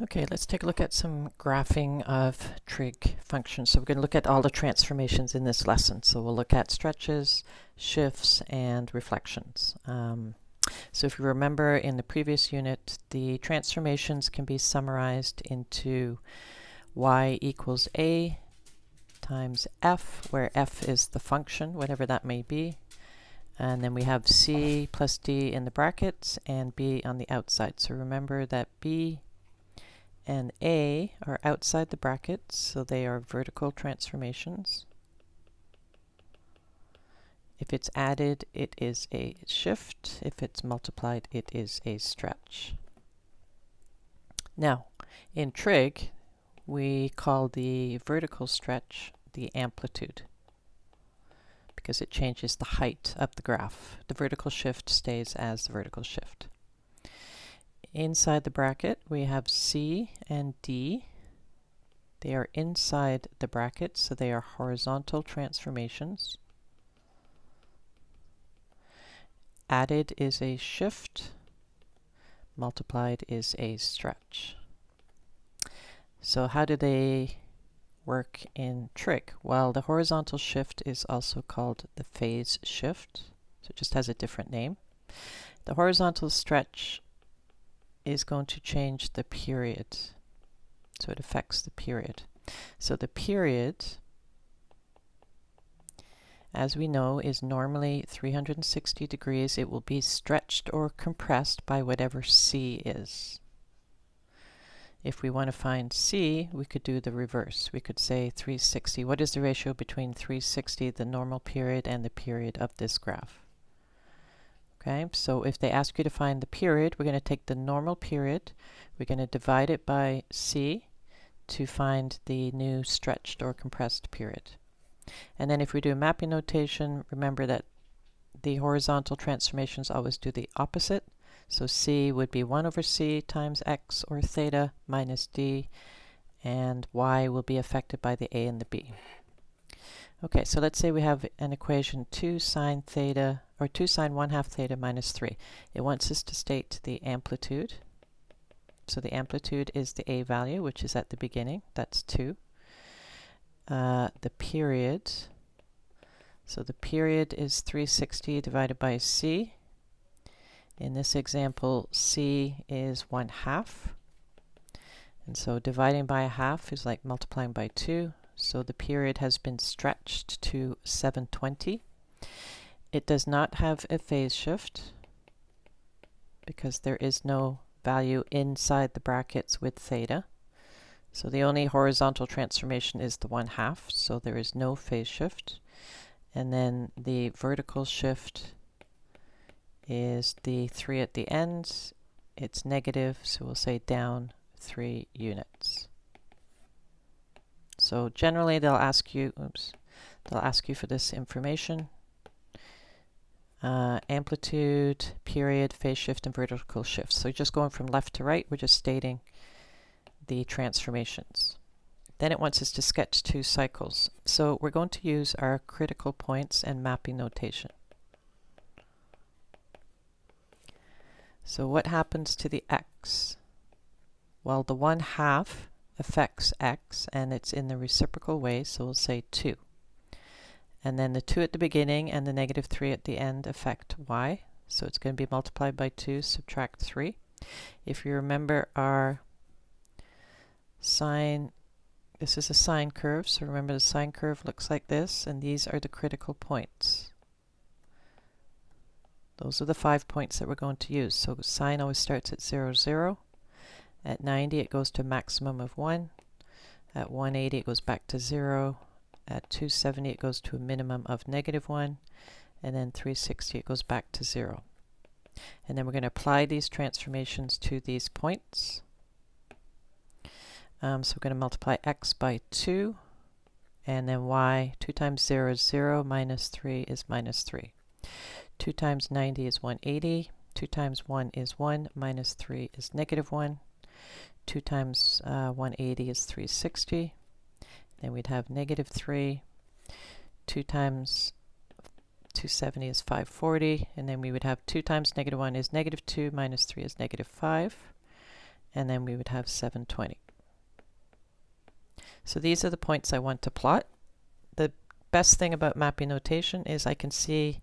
Okay, let's take a look at some graphing of trig functions. So we're going to look at all the transformations in this lesson. So we'll look at stretches, shifts, and reflections. So if you remember in the previous unit, the transformations can be summarized into y equals a times f, where f is the function, whatever that may be. And then we have c plus d in the brackets and b on the outside. So remember that b and a are outside the brackets, so they are vertical transformations. If it's added, it is a shift. If it's multiplied, it is a stretch. Now, in trig, we call the vertical stretch the amplitude because it changes the height of the graph. The vertical shift stays as the vertical shift. Inside the bracket, we have C and D. They are inside the bracket, so they are horizontal transformations. Added is a shift. Multiplied is a stretch. So how do they work in trig? Well, the horizontal shift is also called the phase shift, so it just has a different name. The horizontal stretch is going to change the period, so it affects the period. So the period, as we know, is normally 360 degrees. It will be stretched or compressed by whatever c is. If we want to find c, we could do the reverse. We could say 360. What is the ratio between 360, the normal period, and the period of this graph? Okay, so if they ask you to find the period, we're going to take the normal period, we're going to divide it by c to find the new stretched or compressed period. And then if we do mapping notation, remember that the horizontal transformations always do the opposite. So c would be 1 over c times x or theta minus d, and y will be affected by the a and the b. Okay, so let's say we have an equation 2 sine theta, or 2 sine 1/2 theta minus 3. It wants us to state the amplitude. So the amplitude is the a value, which is at the beginning. That's 2. The period. So the period is 360 divided by c. In this example, c is 1/2. And so dividing by a half is like multiplying by 2. So the period has been stretched to 720. It does not have a phase shift because there is no value inside the brackets with theta. So the only horizontal transformation is the 1/2, so there is no phase shift. And then the vertical shift is the 3 at the end. It's negative, so we'll say down 3 units. So generally they'll ask you, for this information. Amplitude, period, phase shift, and vertical shift. So just going from left to right, we're just stating the transformations. Then it wants us to sketch 2 cycles. So we're going to use our critical points and mapping notation. So what happens to the x? Well, the 1/2 affects x, and it's in the reciprocal way, so we'll say 2. And then the 2 at the beginning and the negative 3 at the end affect y, so it's going to be multiplied by 2, subtract 3. If you remember our sine, this is a sine curve, so remember the sine curve looks like this, and these are the critical points. Those are the 5 points that we're going to use. So sine always starts at 0, 0. At 90 it goes to a maximum of 1. At 180 it goes back to 0. At 270 it goes to a minimum of -1. And then 360 it goes back to 0. And then we're going to apply these transformations to these points. So we're going to multiply x by 2. And then y, 2 times 0 is 0, minus 3 is minus 3. 2 times 90 is 180. 2 times 1 is 1, minus 3 is -1. 2 times 180 is 360. Then we'd have -3. 2 times 270 is 540. And then we would have 2 times -1 is -2, minus 3 is -5. and then we would have 720. So these are the points I want to plot. The best thing about mapping notation is I can see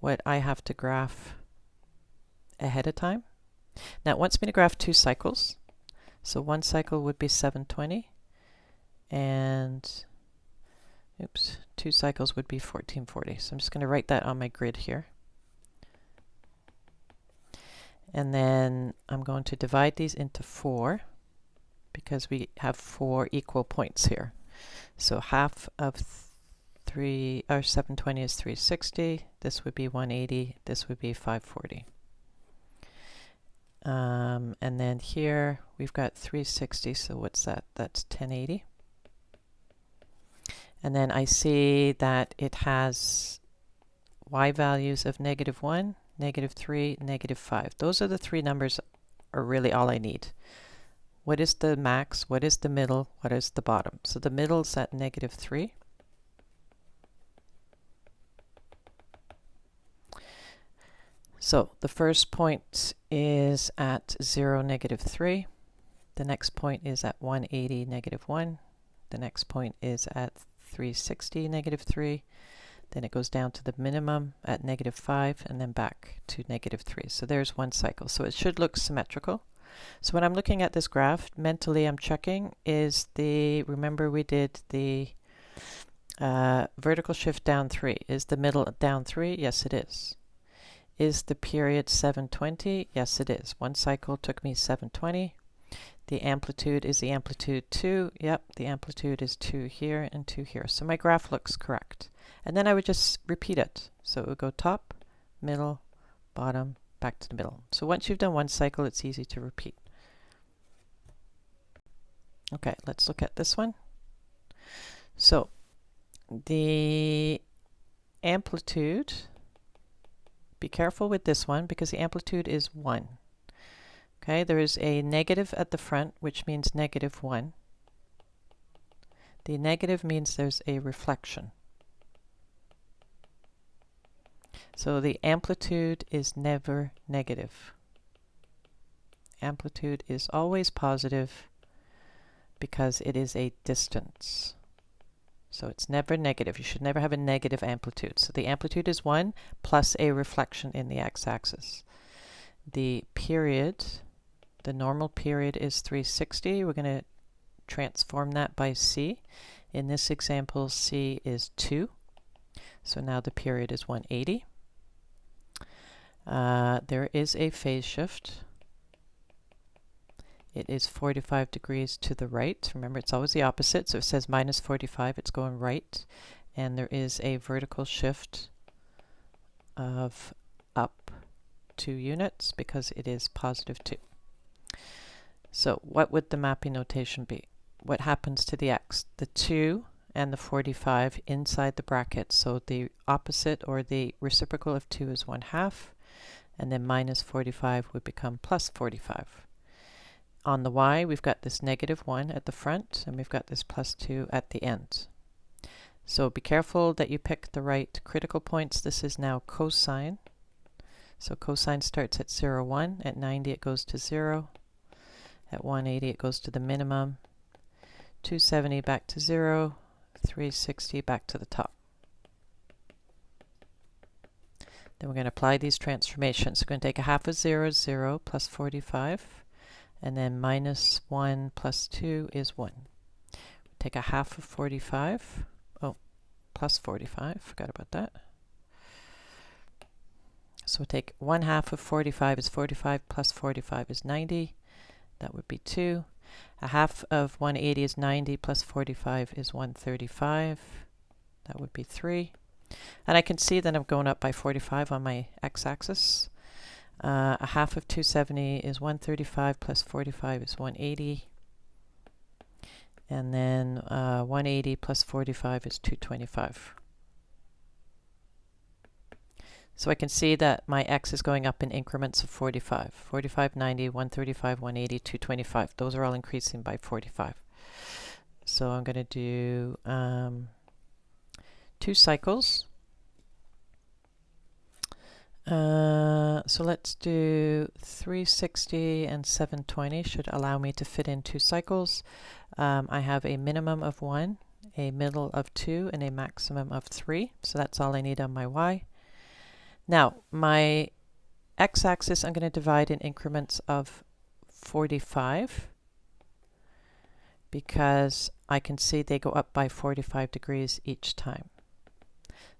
what I have to graph ahead of time. Now it wants me to graph 2 cycles. So one cycle would be 720, and 2 cycles would be 1440. So I'm just going to write that on my grid here. And then I'm going to divide these into 4 because we have 4 equal points here. So half of 720 is 360. This would be 180. This would be 540. And then here we've got 360. So what's that? That's 1080. And then I see that it has y values of -1, -3, -5. Those are the 3 numbers are really all I need. What is the max? What is the middle? What is the bottom? So the middle's at -3. So the first point is at 0, -3. The next point is at 180, -1. The next point is at 360, -3. Then it goes down to the minimum at -5 and then back to -3. So there's one cycle. So it should look symmetrical. So when I'm looking at this graph, mentally I'm checking is remember we did the vertical shift down 3. Is the middle down 3? Yes, it is. Is the period 720? Yes, it is. One cycle took me 720. The amplitude, is the amplitude 2? Yep, the amplitude is 2 here and 2 here. So my graph looks correct. And then I would just repeat it. So it would go top, middle, bottom, back to the middle. So once you've done one cycle, it's easy to repeat. Okay, let's look at this one. So the amplitude, be careful with this one because the amplitude is 1. Okay, there is a negative at the front, which means -1. The negative means there's a reflection. So the amplitude is never negative. Amplitude is always positive because it is a distance. So it's never negative. You should never have a negative amplitude. So the amplitude is 1 plus a reflection in the x-axis. The period, the normal period is 360. We're going to transform that by c. In this example, c is 2. So now the period is 180. There is a phase shift. It is 45 degrees to the right. Remember, it's always the opposite. So it says -45, it's going right. And there is a vertical shift of up 2 units because it is +2. So what would the mapping notation be? What happens to the x? The 2 and the 45 inside the bracket. So the opposite or the reciprocal of 2 is 1/2. And then -45 would become +45. On the y, we've got this -1 at the front, and we've got this +2 at the end. So be careful that you pick the right critical points. This is now cosine. So cosine starts at 0, 1. At 90, it goes to 0. At 180, it goes to the minimum. 270 back to 0. 360 back to the top. Then we're going to apply these transformations. We're going to take 1/2 of 0 is 0 plus 45. And then -1 plus 2 is 1. Take 1/2 of 45. Oh, plus 45. Forgot about that. So we'll take 1/2 of 45 is 45 plus 45 is 90. That would be 2. 1/2 of 180 is 90 plus 45 is 135. That would be 3. And I can see that I'm going up by 45 on my x-axis. 1/2 of 270 is 135 plus 45 is 180. And then 180 plus 45 is 225. So I can see that my x is going up in increments of 45. 45, 90, 135, 180, 225. Those are all increasing by 45. So I'm going to do 2 cycles. So let's do 360 and 720 should allow me to fit in 2 cycles. I have a minimum of 1, a middle of 2, and a maximum of 3. So that's all I need on my y. Now, my x-axis I'm going to divide in increments of 45 because I can see they go up by 45 degrees each time.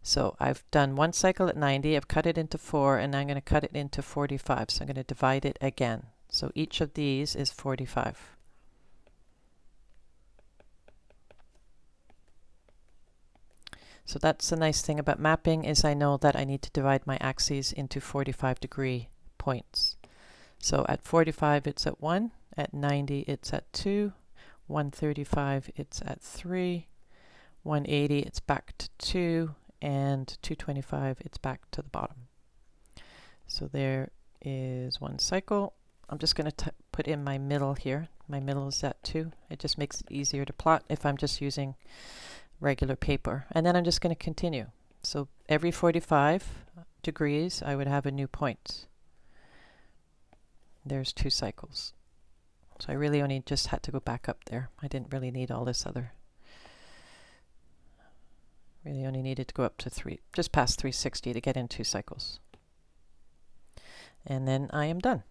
So I've done 1 cycle at 90, I've cut it into 4, and I'm going to cut it into 45. So I'm going to divide it again. So each of these is 45. So that's the nice thing about mapping, is I know that I need to divide my axes into 45-degree points. So at 45 it's at 1, at 90 it's at 2, 135 it's at 3, 180 it's back to 2, and 225 it's back to the bottom. So there is 1 cycle. I'm just going to put in my middle here. My middle is at 2. It just makes it easier to plot if I'm just using regular paper. And then I'm just going to continue. So every 45 degrees I would have a new point. There's 2 cycles. So I really only just had to go back up there. I didn't really need all this other. Really only needed to go up to 3, just past 360 to get in 2 cycles. And then I am done.